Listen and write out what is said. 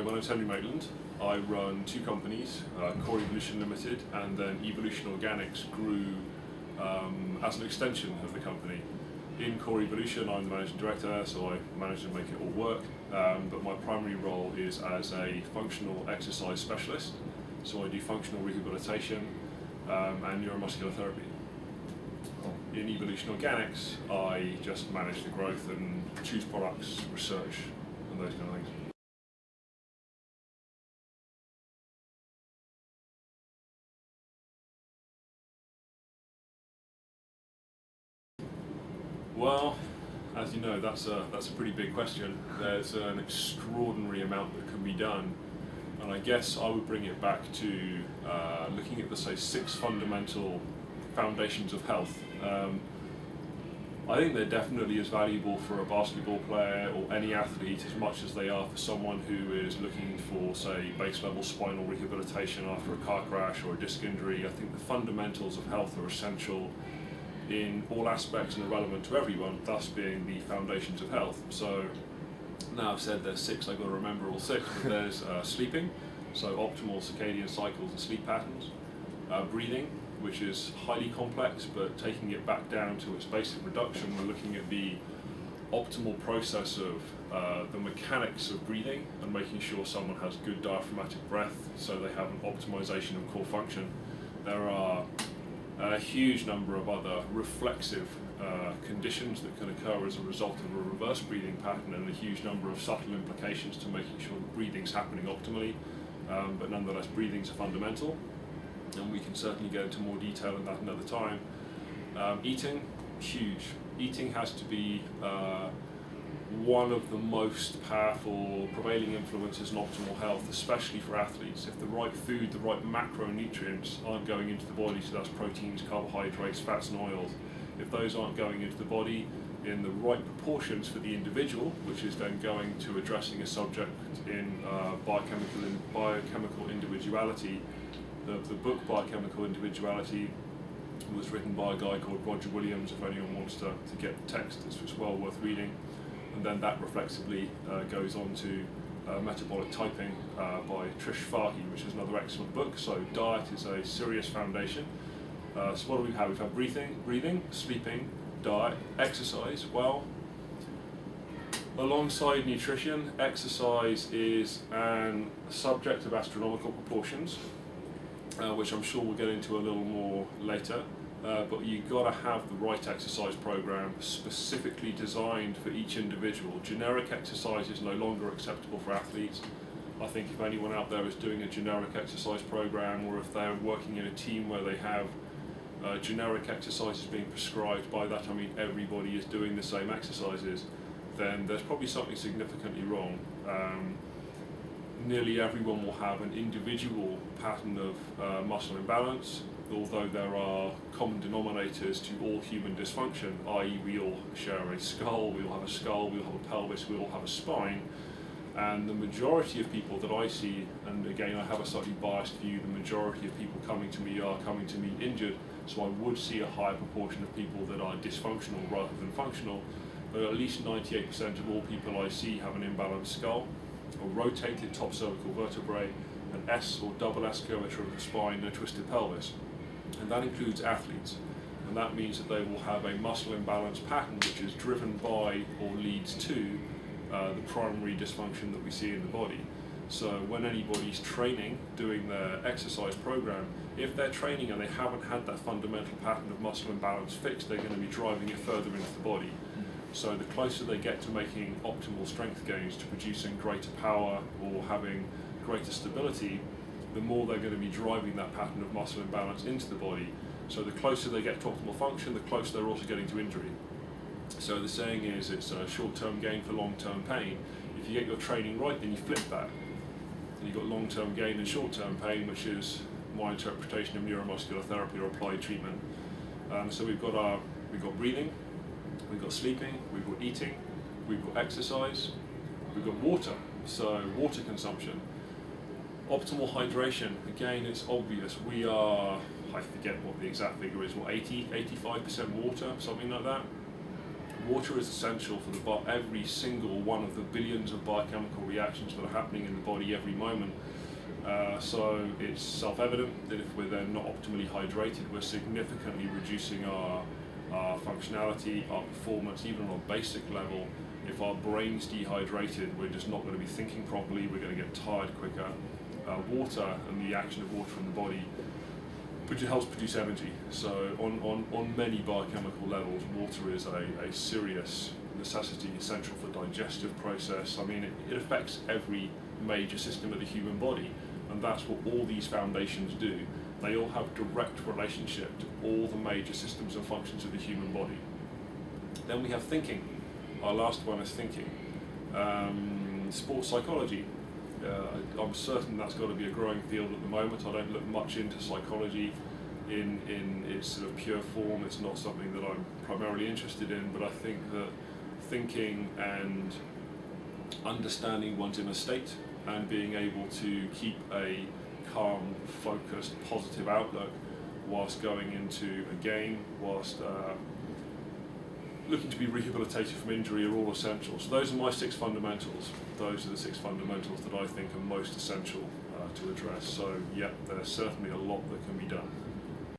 My name's Henry Maitland. I run two companies, Core Evolution Limited and then Evolution Organics grew as an extension of the company. In Core Evolution, I'm the managing director, so I manage to make it all work. But my primary role is as a functional exercise specialist. So I do functional rehabilitation and neuromuscular therapy. In Evolution Organics, I just manage the growth and choose products, research, and those kind of things. Well, as you know, that's a pretty big question. There's an extraordinary amount that can be done, and I guess I would bring it back to looking at the, say, 6 fundamental foundations of health. I think they're definitely as valuable for a basketball player or any athlete as much as they are for someone who is looking for, say, base level spinal rehabilitation after a car crash or a disc injury. I think the fundamentals of health are essential in all aspects and are relevant to everyone, thus being the foundations of health. So now I've said there's 6, I've got to remember all 6, but there's sleeping, so optimal circadian cycles and sleep patterns, breathing, which is highly complex, but taking it back down to its basic reduction, we're looking at the optimal process of the mechanics of breathing and making sure someone has good diaphragmatic breath so they have an optimization of core function. There are a huge number of other reflexive conditions that can occur as a result of a reverse breathing pattern, and a huge number of subtle implications to making sure that breathing's happening optimally. But nonetheless, breathing's a fundamental, and we can certainly go into more detail on that another time. Eating, huge. Eating has to be one of the most powerful prevailing influences in optimal health, especially for athletes. If the right food, the right macronutrients aren't going into the body, so that's proteins, carbohydrates, fats and oils, if those aren't going into the body in the right proportions for the individual, which is then going to addressing a subject in biochemical individuality. The book Biochemical Individuality was written by a guy called Roger Williams. If anyone wants to get the text, it's well worth reading. And then that reflexively goes on to Metabolic Typing by Trish Fahy, which is another excellent book. So diet is a serious foundation. So what do we have? We've had breathing, sleeping, diet, exercise. Well, alongside nutrition, exercise is a subject of astronomical proportions, which I'm sure we'll get into a little more later. But you've got to have the right exercise program specifically designed for each individual. Generic exercise is no longer acceptable for athletes. I think if anyone out there is doing a generic exercise program, or if they're working in a team where they have generic exercises being prescribed, by that I mean everybody is doing the same exercises, then there's probably something significantly wrong. Nearly everyone will have an individual pattern of muscle imbalance, although there are common denominators to all human dysfunction, i.e. we all share a skull, we all have a pelvis, we all have a spine, and the majority of people that I see, and again I have a slightly biased view, the majority of people coming to me are coming to me injured, so I would see a higher proportion of people that are dysfunctional rather than functional, but at least 98% of all people I see have an imbalanced skull, or rotated top cervical vertebrae, an S or double S curvature of the spine, and a twisted pelvis. And that includes athletes. And that means that they will have a muscle imbalance pattern which is driven by or leads to the primary dysfunction that we see in the body. So when anybody's training, doing their exercise program, if they're training and they haven't had that fundamental pattern of muscle imbalance fixed, they're going to be driving it further into the body. So the closer they get to making optimal strength gains, to producing greater power or having greater stability, the more they're going to be driving that pattern of muscle imbalance into the body. So the closer they get to optimal function, the closer they're also getting to injury. So the saying is, it's a short-term gain for long-term pain. If you get your training right, then you flip that. And you've got long-term gain and short-term pain, which is my interpretation of neuromuscular therapy or applied treatment. So we've got breathing, we've got sleeping, we've got eating, we've got exercise, we've got water, so water consumption. Optimal hydration, again, it's obvious. We are, I forget what the exact figure is, 85% water, something like that. Water is essential for every single one of the billions of biochemical reactions that are happening in the body every moment. So it's self-evident that if we're then not optimally hydrated, we're significantly reducing our functionality, our performance, even on a basic level. If our brain's dehydrated, we're just not going to be thinking properly, we're going to get tired quicker. Water and the action of water in the body which helps produce energy. So on many biochemical levels, water is a serious necessity, essential for digestive process. I mean, it affects every major system of the human body, and that's what all these foundations do. They all have direct relationship to all the major systems and functions of the human body. Then we have thinking. Our last one is thinking. Sports psychology. I'm certain that's got to be a growing field at the moment. I don't look much into psychology in its sort of pure form. It's not something that I'm primarily interested in, but I think that thinking and understanding one's inner state and being able to keep a calm, focused, positive outlook whilst going into a game, whilst looking to be rehabilitated from injury are all essential. So those are my 6 fundamentals. Those are the 6 fundamentals that I think are most essential to address. So yeah, there's certainly a lot that can be done.